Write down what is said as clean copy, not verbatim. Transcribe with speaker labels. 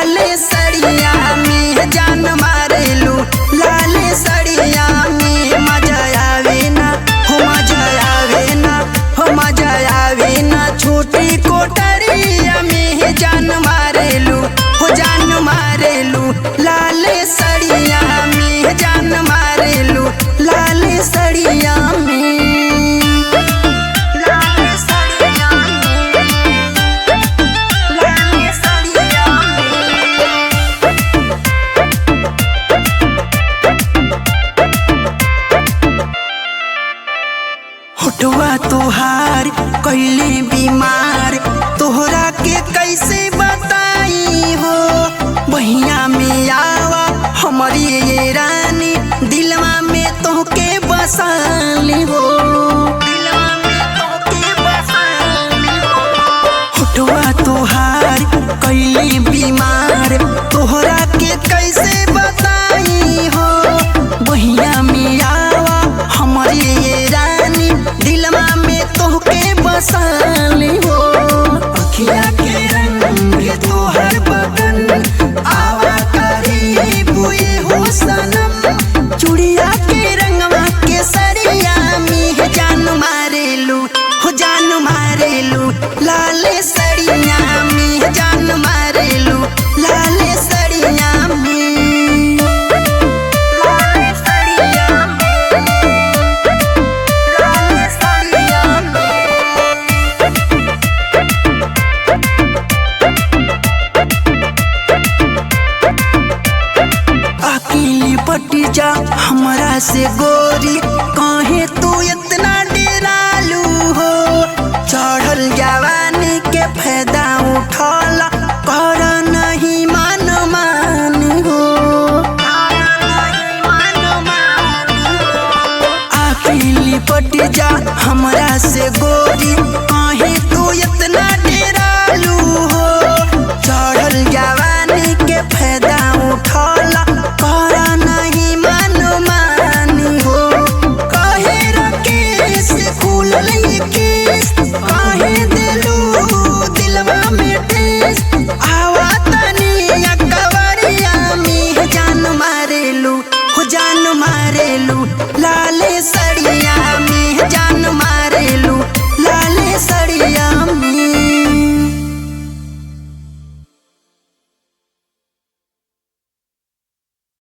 Speaker 1: लाले सड़िया में जान मारेलू, लाले सड़िया में मजा आवे ना हो, मजा आवे ना हो, मजा आवे ना। छोटी कोठरिया में जान मारेलू हो, जान मारेलू। लाले सड़िया में जान मारेलू, लाले सड़िया में, लाले सड़िया में, लाले सड़िया में। होठवा तोहार कैले बीमार, तोहरा के कैसे बताई हो। बहिया में आवा हमारी ये रानी, दिलवा में तोहके बसाली हो, दिलवा में तोहके बसाली हो। होठवा तोहार कैले बीमार, तोहरा के कैसे बताई हो। बहिया में आवा हमारी ये रानी, दिलवा में तोहके बसाली हो। अखिया के रंग तोहर बदन आवा करे बुए हो सनम। चूड़िया के रंगवा के सरिया में जान मारेलू हो, जान मारेलू। लाले सड़िया में जान मारेलू, लाले सड़िया में, लाले सड़िया में, लाले सड़िया में। अकेली पट जा हमरा से गो,